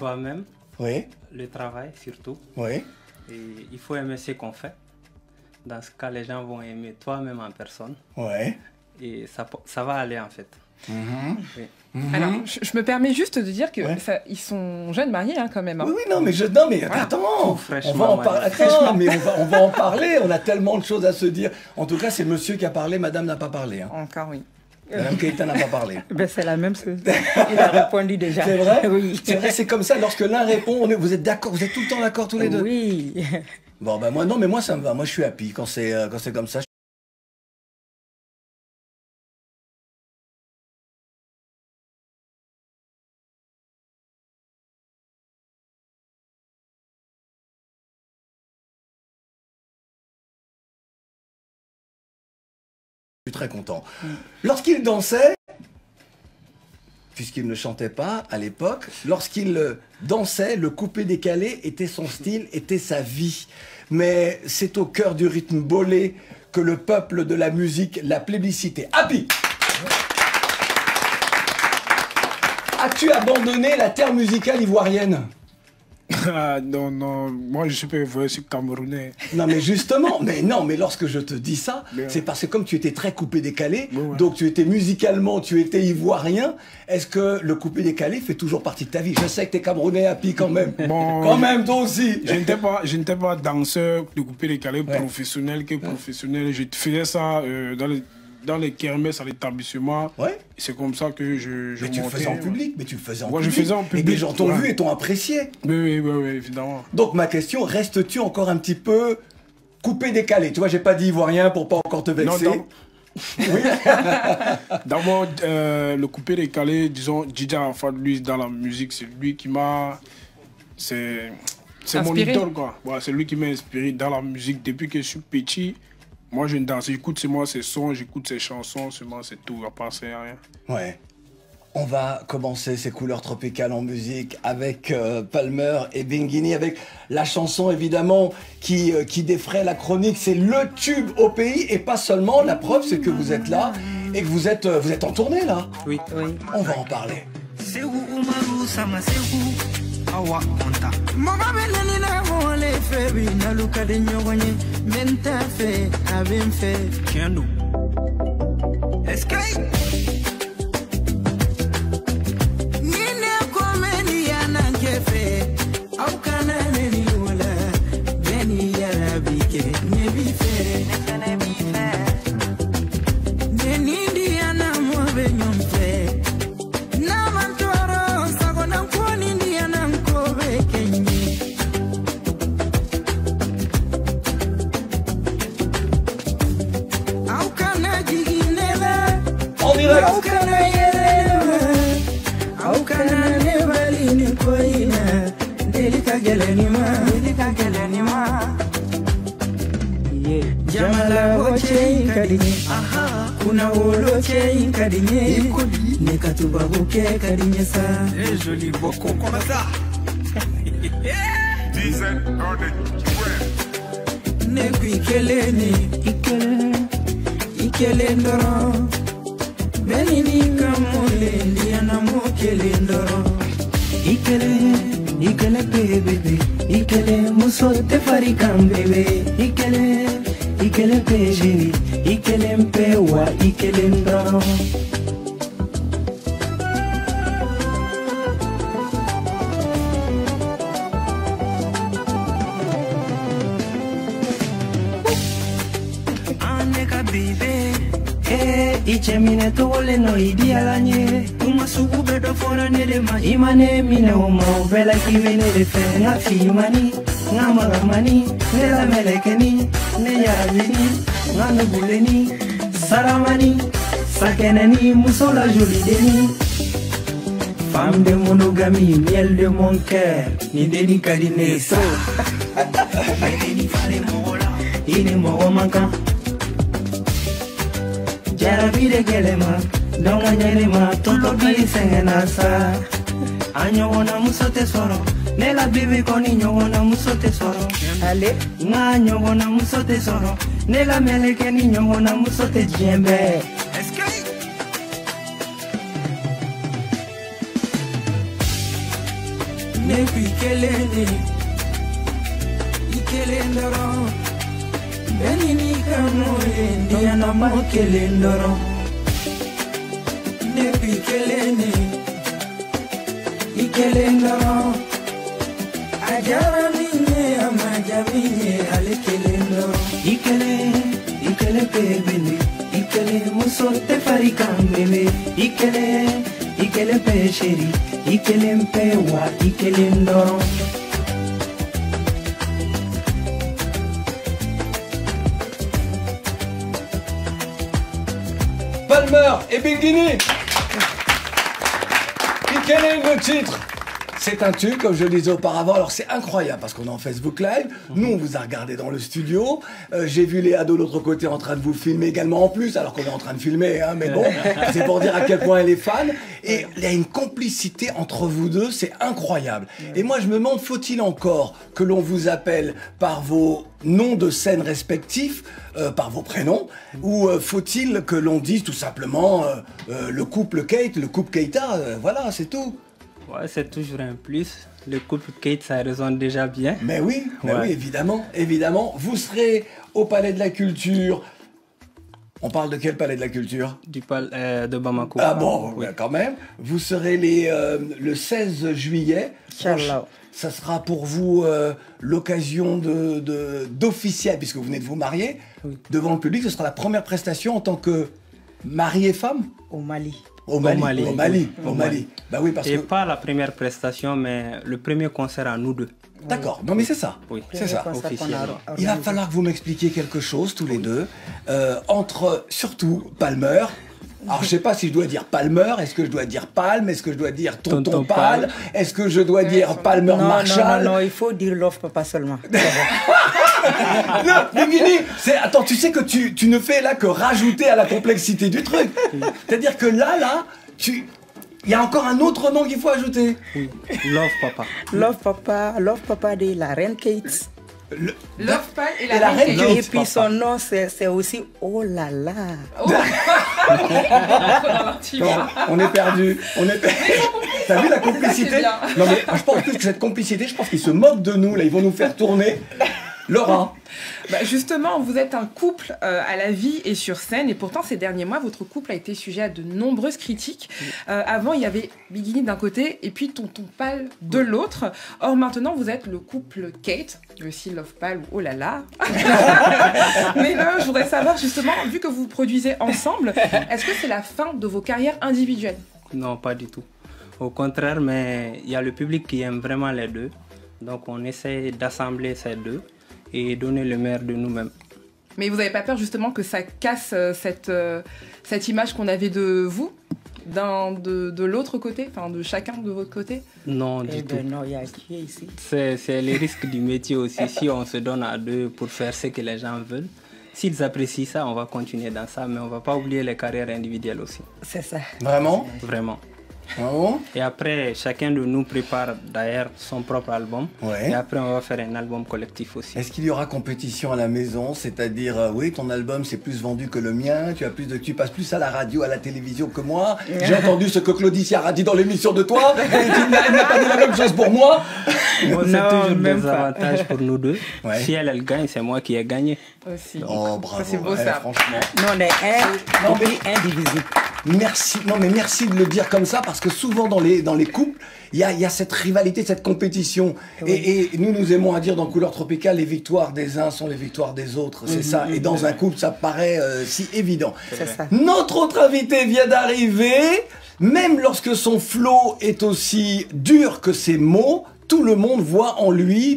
Toi-même, Oui, le travail surtout. oui. Et il faut aimer ce qu'on fait. Dans ce cas, les gens vont aimer toi-même en personne. Ouais. Et ça va aller en fait. Oui. Alors, je me permets juste de dire que Ouais. ils sont jeunes mariés hein, quand même. Hein. Oui, oui, non, mais non, mais Voilà. attends, Tout on fraîchement va en parler. marié. Attends, mais on va en parler. On a tellement de choses à se dire. En tout cas, c'est monsieur qui a parlé, madame n'a pas parlé. Hein. Encore oui. Madame Keïta n'a pas parlé. Ben, c'est la même chose. Il a répondu déjà. C'est vrai? Oui. C'est vrai, c'est comme ça. Lorsque l'un répond, vous êtes d'accord, vous êtes tout le temps d'accord tous les deux. Oui. Bon, ben moi, non, mais moi ça me va. Moi, je suis happy quand c'est comme ça. Je suis très content. Lorsqu'il dansait, puisqu'il ne chantait pas à l'époque, lorsqu'il dansait, le coupé-décalé était son style, était sa vie. Mais c'est au cœur du rythme bolé que le peuple de la musique l'a plébiscité. Happy! As-tu abandonné la terre musicale ivoirienne? Ah, non, non, moi je suis pas ivoirien, je suis camerounais. Non mais justement, mais non, mais lorsque je te dis ça, Bien. c'est parce que comme tu étais très coupé-décalé, Ouais. donc tu étais musicalement, tu étais ivoirien, est-ce que le coupé-décalé fait toujours partie de ta vie? Je sais que t'es camerounais happy quand même. Bon, Quand même, toi aussi. Je n'étais pas danseur de couper les calés Ouais. professionnel que professionnel. Je faisais ça dans les kermesses à l'établissement. Ouais. C'est comme ça que je Mais tu le montais, faisais en ouais. public, mais tu le faisais en Ouais, je public. faisais en Et public, des gens t'ont ouais. vu et t'ont apprécié. Oui, oui, oui, oui, évidemment. Donc ma question, restes-tu encore un petit peu coupé-décalé? Tu vois, j'ai pas dit ivoirien pour pas encore te vexer. Non, d'abord, le coupé les calés, disons, Djidja Arafat, lui, dans la musique, c'est lui qui m'a... C'est mon Inspiré. idole, quoi. Voilà, c'est lui qui m'a inspiré dans la musique. Depuis que je suis petit, moi, je danse. J'écoute seulement ses sons, j'écoute ses chansons, seulement c'est tout. À part ça, y a rien. Ouais. On va commencer ces couleurs tropicales en musique avec Palmer et Bingini, avec la chanson évidemment qui défraie la chronique. C'est le tube au pays et pas seulement. La preuve, c'est que vous êtes là et que vous êtes en tournée là. Oui. Oui. On va en parler. Sekou Umaru sama Sekou awa konta Mama benani na mole febi na luka de nyogonye menta fe abin fe kendo Escape Nine komeni yana kefe au kana neni wala beni yara bike nebi fe nebi fe Neni diana mo be nyomfe Namantoro sagona kwani ndiana nkobe kenyi Au kana jiginela En direct. Au kana yelele Au kana nebali ni koina Delika geleni ma Jamala oche kadinye aha kuna wolo che kadinye nekatuba buke kadinye sa Joli boko comme ça. Dizaine on the track. nebikeleni ikele ndoro benini kamole ndiana mokele ndoro ikele bebe ikele muso te farikam bebe ikele pejini ikele mpewa ikele ndoro aneka bebe ichemine tole no idialanye uma sugu bedo fora nelema imane mine uma bela kimene de fe na fimani na magamani ne la melekeni ne yarabini na nubuleni saramani sakeneni musola jolie deni femme de monogamie miel de mon cœur ni deni kadinesa ni fale mola ini mo manka Jarabi de gelema, donga nyelema, tonto bili sengena sa. Anyo wana muso tesoro, nela bibi koni nyogona muso tesoro. Allez. Nga nyogona muso tesoro, nela meleke ni nyogona muso te djembe. Nebi kelene Ikelendoro Benini kamole Niana mo kelendoro Nebi kelene Ikelendoro Ajara minye amaja minye ale kelendoro Ikele bebele Ikele muso te farikam bebe Ikele pe sheri Ikele mpe wa Ikele ndoro Palmer et Bingini. Quel est le titre? C'est un tube, comme je le disais auparavant. Alors c'est incroyable parce qu'on est en Facebook Live. Nous, on vous a regardé dans le studio. J'ai vu Léa de l'autre côté en train de vous filmer également en plus, alors qu'on est en train de filmer. Hein, mais bon, c'est pour dire à quel point elle est fan. Et il y a une complicité entre vous deux, c'est incroyable. Et moi, je me demande, faut-il encore que l'on vous appelle par vos noms de scène respectifs, par vos prénoms, ou faut-il que l'on dise tout simplement le couple Kate, le couple Keita, voilà, c'est tout. Ouais, c'est toujours un plus. Le couple Kate, ça résonne déjà bien. Mais oui, évidemment, évidemment. Vous serez au Palais de la Culture. On parle de quel Palais de la Culture? Du palais de Bamako. Ah bon, oui. Quand même. Vous serez le 16 juillet. Inch'Allah. Ça sera pour vous l'occasion d'officiel, puisque vous venez de vous marier, devant le public. Ce sera la première prestation en tant que mari et femme Au Mali. Au Mali. Bah oui, parce Et que... pas la première prestation, mais le premier concert à nous deux. D'accord, non mais c'est ça. Oui, c'est ça. officiellement. Il va falloir que vous m'expliquiez quelque chose, tous les deux, entre, surtout, Palmer. Alors, je sais pas si je dois dire Palmer, est-ce que je dois dire Palme, est-ce que je dois dire Tonton Pal, est-ce que je dois dire Palmer Marshall? Non, il faut dire Love Papa seulement. Non, Bingini, attends, tu sais que tu ne fais là que rajouter à la complexité du truc. C'est-à-dire que là, il y a encore un autre nom qu'il faut ajouter. Oui, Love Papa. Love Papa de la reine Kate. Love Pal et la la reine reine Kate. Kate. Et puis son nom, c'est aussi Oh là là. Oh. On rentre dans l'intime. Non, on est perdu. T'as vu la complicité? C'est bien. Non mais je pense que cette complicité, je pense qu'ils se moquent de nous là, ils vont nous faire tourner. Laura. Bah justement, vous êtes un couple à la vie et sur scène, et pourtant ces derniers mois, votre couple a été sujet à de nombreuses critiques. Avant, il y avait Bingini d'un côté et puis Tonton Pal de l'autre. Or maintenant, vous êtes le couple Kate, aussi Love Pal ou Oh là là. Mais là, je voudrais savoir justement, vu que vous produisez ensemble, est-ce que c'est la fin de vos carrières individuelles? Non, pas du tout. Au contraire, mais il y a le public qui aime vraiment les deux. Donc on essaie d'assembler ces deux et donner le meilleur de nous-mêmes. Mais vous n'avez pas peur justement que ça casse cette image qu'on avait de vous, de l'autre côté, enfin de chacun de votre côté? Non, du tout. Non, il y a qui ici? C'est les risques du métier aussi. Si on se donne à deux pour faire ce que les gens veulent, s'ils apprécient ça, on va continuer dans ça, mais on ne va pas oublier les carrières individuelles aussi. C'est ça. Vraiment? Vraiment. Vraiment? Et après, chacun de nous prépare d'ailleurs son propre album. Ouais. Et après, on va faire un album collectif aussi. Est-ce qu'il y aura compétition à la maison? C'est-à-dire, oui, ton album c'est plus vendu que le mien, tu passes plus à la radio, à la télévision que moi. J'ai entendu ce que Claudie Siard a dit dans l'émission de toi, et elle n'a pas dit la même chose pour moi. Moi, c'est Non, toujours même des pas. avantages pour nous deux. Ouais. Si elle gagne, c'est moi qui ai gagné. Aussi. Oh, bravo, c'est beau, ouais, ça. franchement. Nous, on est indivisible. Merci, non mais merci de le dire comme ça, parce que souvent dans les couples, il y a cette rivalité, cette compétition. Et nous aimons à dire dans Couleur Tropicale, les victoires des uns sont les victoires des autres, c'est ça. Et dans un couple, ça paraît si évident. C'est ça. Notre autre invité vient d'arriver. Même lorsque son flow est aussi dur que ses mots, tout le monde voit en lui